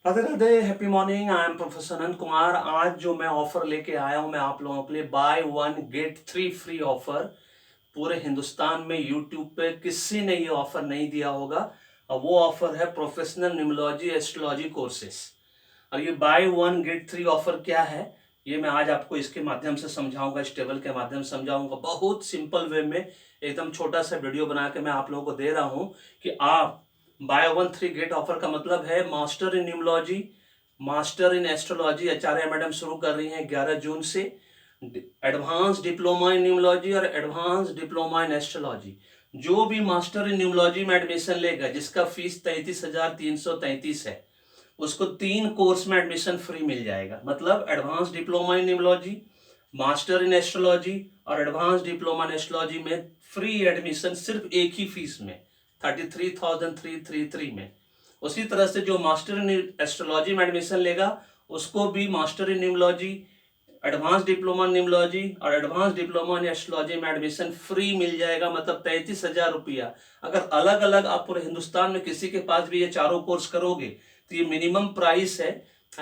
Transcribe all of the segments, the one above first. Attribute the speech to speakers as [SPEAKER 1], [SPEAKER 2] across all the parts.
[SPEAKER 1] Radhe Radhe, happy morning. I am professor Anant Kumar. आज जो मैं ऑफर लेके आया हूं मैं आप लोगों के लिए by one get three free offer. पूरे हिंदुस्तान में यूट्यूब पे किसी ने ये ऑफर नहीं दिया होगा और वो ऑफर है प्रोफेशनल न्यूमरोलॉजी एस्ट्रोलॉजी कोर्सेस। और ये by one get three offer क्या है ये मैं आज आपको इसके माध्यम से समझाऊंगा, इस टेबल के माध्यम से समझाऊंगा, बहुत सिंपल वे में। एकदम छोटा सा वीडियो बना के मैं आप लोगों को दे रहा हूं कि आप buy one three get offer का मतलब है master in numerology, master in astrology Acharya madam शुरू कर रही हैं 11 जून से। एडवांस डिप्लोमा इन न्यूमरोलॉजी और एडवांस डिप्लोमा इन एस्ट्रोलॉजी, जो भी मास्टर इन न्यूमरोलॉजी में एडमिशन लेगा जिसका फीस 33,333 है उसको 3 कोर्स में एडमिशन फ्री मिल जाएगा। मतलब advance diploma in numerology, master in astrology और एडवांस डिप्लोमा इन एस्ट्रोलॉजी में फ्री एडमिशन सिर्फ एक ही फीस में 33,333 में। उसी तरह से जो मास्टर इन एस्ट्रोलॉजी में एडमिशन लेगा उसको भी master in numerology, advance diploma in numerology और एडवांस डिप्लोमा इन एस्ट्रोलॉजी में एडमिशन फ्री मिल जाएगा। मतलब 33,000 रुपया। अगर अलग अलग आप पूरे हिंदुस्तान में किसी के पास भी ये चारों कोर्स करोगे तो ये मिनिमम प्राइस है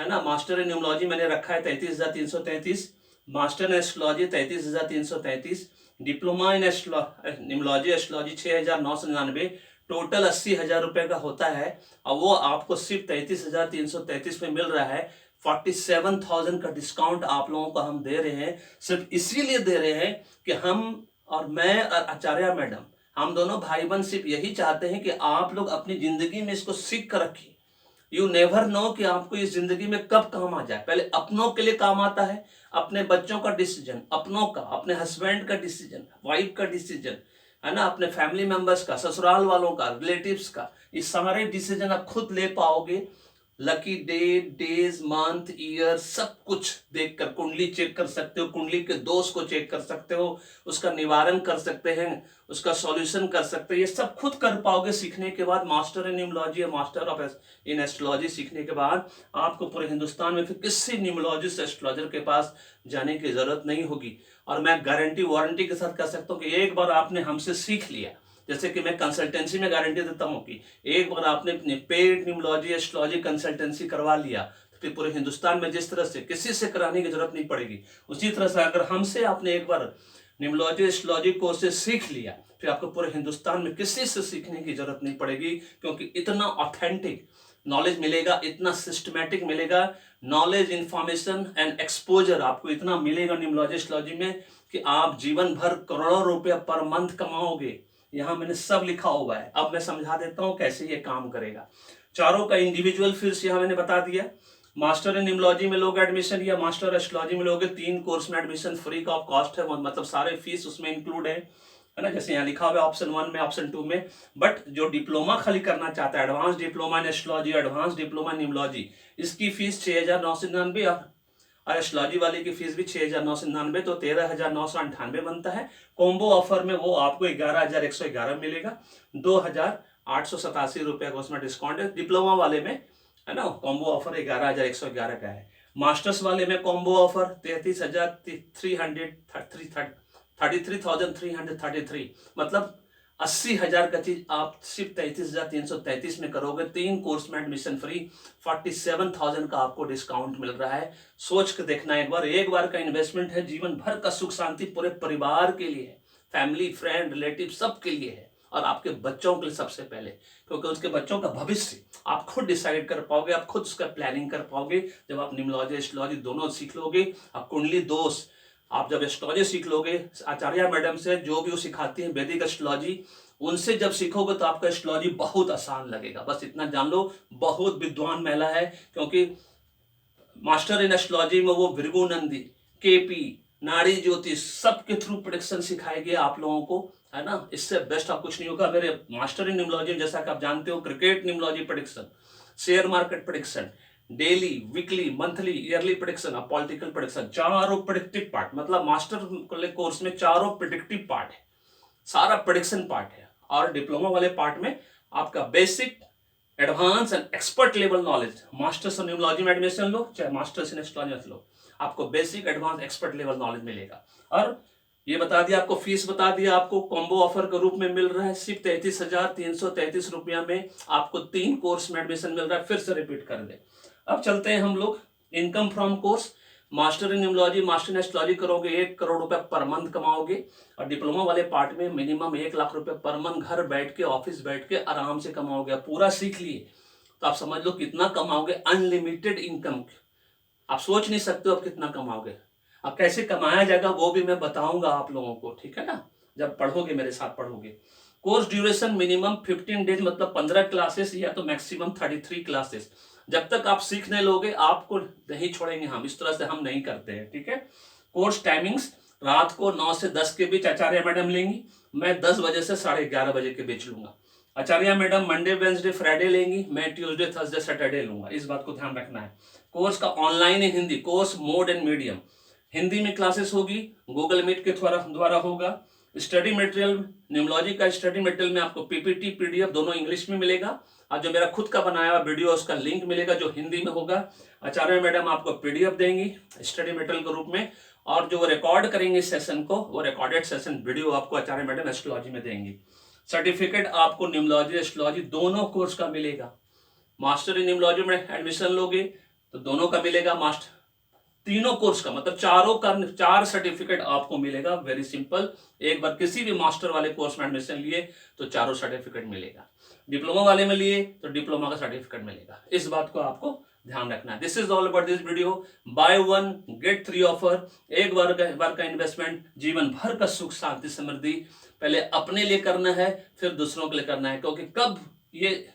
[SPEAKER 1] ना। मास्टर इन न्यूमरोलॉजी मैंने रखा है 33,333, master in astrology 33,333, diploma in numerology astrology 6,999, total 80,000 रुपए का होता है। और वो आपको सिर्फ 33,333 में मिल रहा है। 47,000 का डिस्काउंट आप लोगों को हम दे रहे हैं। सिर्फ इसीलिए दे रहे हैं कि हम और मैं और आचार्य मैडम, हम दोनों भाई बहन सिर्फ यही चाहते हैं कि आप लोग अपनी जिंदगी में इसको सीख कर रखिए। यू नेवर नो कि आपको इस जिंदगी में कब काम आ जाए। पहले अपनों के लिए काम आता है, अपने बच्चों का डिसीजन, अपनों का, अपने हस्बैंड का डिसीजन, वाइफ का डिसीजन, है ना, अपने फैमिली मेंबर्स का, ससुराल वालों का, रिलेटिव्स का, ये सारे डिसीजन आप खुद ले पाओगे। Lucky day, days, month, year सब कुछ देखकर कुंडली चेक कर सकते हो, कुंडली के दोष को चेक कर सकते हो, उसका निवारण कर सकते हैं, उसका सॉल्यूशन कर सकते हैं। ये सब खुद कर पाओगे सीखने के बाद। मास्टर इन न्यूमरोलॉजी और मास्टर ऑफ इन एस्ट्रोलॉजी सीखने के बाद आपको पूरे हिंदुस्तान में फिर किसी न्यूमरोलॉजिस्ट एस्ट्रोलॉजर के पास जाने की जरूरत नहीं होगी। और मैं गारंटी वारंटी के साथ कह सकता हूँ कि एक बार आपने हमसे सीख लिया, जैसे कि मैं कंसल्टेंसी में गारंटी देता हूं कि एक बार आपने अपनी पेड न्यूमरोलॉजी एस्ट्रोलॉजी कंसल्टेंसी करवा लिया तो फिर पूरे हिंदुस्तान में जिस तरह से किसी से कराने की जरूरत नहीं पड़ेगी, उसी तरह से अगर हमसे आपने एक बार न्यूमरोलॉजी एस्ट्रोलॉजी कोर्सेज सीख लिया फिर आपको पूरे हिंदुस्तान में किसी से सीखने की जरूरत नहीं पड़ेगी। क्योंकि इतना ऑथेंटिक नॉलेज मिलेगा, इतना सिस्टमैटिक मिलेगा, नॉलेज, इंफॉर्मेशन एंड एक्सपोजर आपको इतना मिलेगा न्यूमरोलॉजी एस्ट्रोलॉजी में कि आप जीवन भर करोड़ों रुपया पर मंथ कमाओगे। यहां मैंने सब लिखा हुआ है। अब मैं समझा देता हूं कैसे ये काम करेगा। चारों का इंडिविजुअल फीस यहां मैंने बता दिया। मास्टर इन न्यूमरोलॉजी में लोग एडमिशन या मास्टर एस्ट्रोलॉजी में लोगे 3 कोर्स में एडमिशन फ्री का कॉस्ट है, मतलब सारे फीस उसमें इंक्लूड है ना। जैसे यहाँ लिखा हुआ है ऑप्शन 1 में, ऑप्शन 2 में। बट जो डिप्लोमा खाली करना चाहता है, advance diploma in astrology, advance diploma in numerology, इसकी फीस 6,999 और एस्ट्रोलॉजी वाले की फीस भी 6,999, तो 13,998 बनता है। कॉम्बो ऑफर में वो आपको 11,111 मिलेगा। 2,887 रुपए का उसमें डिस्काउंट है डिप्लोमा वाले में, है ना। कॉम्बो ऑफर 11,111 का है। मास्टर्स वाले में कॉम्बो ऑफर 33,333, मतलब 80,000 का चीज आप सिर्फ 33,333 में करोगे। 3 कोर्स में एडमिशन फ्री, 47,000 का आपको डिस्काउंट मिल रहा है। सोच के देखना एक बार का इन्वेस्टमेंट है, जीवन भर का सुख शांति पूरे परिवार के लिए है, फैमिली, फ्रेंड, रिलेटिव सबके लिए है और आपके बच्चों के लिए सबसे पहले। क्योंकि उसके बच्चों का भविष्य आप खुद डिसाइड कर पाओगे, आप खुद उसका प्लानिंग कर पाओगे जब आप न्यूमरोलॉजी एस्ट्रोलॉजी दोनों सीख लोगे। आप कुंडली दोष, आप जब एस्ट्रोलॉजी सीख लोगे आचार्य मैडम से, जो भी वो सिखाती है वैदिक एस्ट्रोलॉजी, उनसे जब सीखोगे तो आपका एस्ट्रोलॉजी बहुत आसान लगेगा। बस इतना जान लो, बहुत विद्वान महिला है। क्योंकि मास्टर इन एस्ट्रोलॉजी में वो भृगु नंदी, केपी, नाड़ी ज्योतिष सबके थ्रू प्रेडिक्शन सिखाएगी आप लोगों को, है ना। इससे बेस्ट आप कुछ नहीं होगा। मेरे मास्टर इन न्यूमरोलॉजी जैसा कि आप जानते हो, cricket numerology prediction, share market prediction, daily, weekly, monthly, yearly prediction, political prediction, चारों प्रेडिक्टिव पार्ट, मतलब मास्टर कोर्स में चारों प्रेडिक्टिव पार्ट है, सारा प्रेडिक्शन पार्ट है। और डिप्लोमा वाले पार्ट में आपका basic, advance and expert level knowledge. Masters in numerology में एडमिशन लो चाहे मास्टर्स इन एस्ट्रोलॉजी में लो, आपको basic, advance, expert level knowledge मिलेगा। और ये बता दिया आपको, फीस बता दिया आपको, कॉम्बो ऑफर के रूप में मिल रहा है सिर्फ 33,333 रुपया में आपको 3 कोर्स में एडमिशन मिल रहा है। फिर से रिपीट कर दे। अब चलते हैं हम लोग income from course. Master in numerology, master in astrology करोगे 1 करोड़ रुपए पर मंथ कमाओगे, और डिप्लोमा वाले पार्ट में मिनिमम 1 लाख रुपए पर मंथ घर बैठ के, ऑफिस बैठ के आराम से कमाओगे। पूरा सीख लिए तो आप समझ लो कितना कमाओगे, अनलिमिटेड इनकम। आप सोच नहीं सकते हो आप कितना कमाओगे। अब कैसे कमाया जाएगा वो भी मैं बताऊंगा आप लोगों को, ठीक है ना, जब पढ़ोगे मेरे साथ पढ़ोगे। कोर्स ड्यूरेशन मिनिमम 15 डेज, मतलब 15 क्लासेस या तो मैक्सिमम 33 क्लासेस। जब तक आप सीखने लोगे आपको नहीं छोड़ेंगे हम, इस तरह से हम नहीं करते हैं, ठीक है। कोर्स टाइमिंग्स रात को 9 से 10 के बीच आचार्य मैडम लेंगी, मैं 10 बजे से 11:30 बजे के बीच लूंगा। आचार्य मैडम मंडे वेंसडे फ्राइडे लेंगी, मैं ट्यूसडे थर्सडे सैटरडे लूंगा, इस बात को ध्यान रखना है। कोर्स का ऑनलाइन है Hindi, course mode and medium, Hindi में क्लासेस होगी, गूगल मीट के द्वारा होगा। स्टडी मटेरियल, न्यूमरोलॉजी का स्टडी मटेरियल में आपको पीपीटी पीडीएफ दोनों इंग्लिश में मिलेगा, और जो मेरा खुद का बनाया हुआ वीडियो उसका लिंक मिलेगा जो हिंदी में होगा। आचार्य मैडम आपको पीडीएफ देंगी स्टडी मटेरियल के रूप में, और जो वो रिकॉर्ड करेंगे सेशन को, वो रिकॉर्डेड सेशन वीडियो आपको आचार्य मैडम एस्ट्रोलॉजी में देंगी। सर्टिफिकेट आपको न्यूमरोलॉजी एस्ट्रोलॉजी दोनों कोर्स का मिलेगा। मास्टर इन न्यूमरोलॉजी में एडमिशन लोगे तो दोनों का मिलेगा, मास्टर तीनों कोर्स का, मतलब चारों का 4 सर्टिफिकेट आपको मिलेगा। वेरी सिंपल, एक बार किसी भी मास्टर वाले कोर्स में एडमिशन लिए तो चारों सर्टिफिकेट मिलेगा, डिप्लोमा वाले में लिए तो डिप्लोमा का सर्टिफिकेट मिलेगा। इस बात को आपको ध्यान रखना है। This is all about this video. Buy 1 get 3 offer. एक बार का इन्वेस्टमेंट जीवन भर का सुख शांति समृद्धि पहले अपने लिए करना है, फिर दूसरों के लिए करना है, क्योंकि कब ये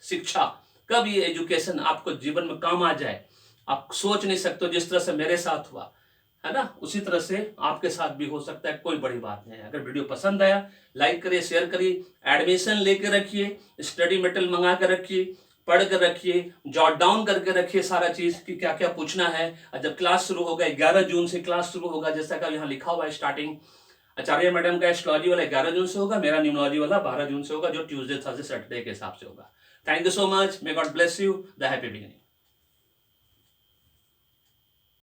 [SPEAKER 1] शिक्षा, कब ये एजुकेशन आपको जीवन में काम आ जाए आप सोच नहीं सकते। जिस तरह से मेरे साथ हुआ है ना, उसी तरह से आपके साथ भी हो सकता है, कोई बड़ी बात नहीं है। अगर वीडियो पसंद आया लाइक करिए, शेयर करिए, एडमिशन लेके रखिए, स्टडी मटेरियल मंगा कर रखिए, पढ़ कर रखिए, जॉट डाउन करके रखिए सारा चीज कि क्या क्या पूछना है। और जब क्लास शुरू होगा 11 जून से क्लास शुरू होगा, जैसा कि यहाँ लिखा हुआ है स्टार्टिंग। आचार्य मैडम का एस्ट्रोलॉजी वाला 11 जून से होगा, मेरा न्यूमरोलॉजी वाला 12 जून से होगा, जो ट्यूसडे थर्सडे सैटरडे के हिसाब से होगा। Thank you so much, may God bless you, the happy beginning.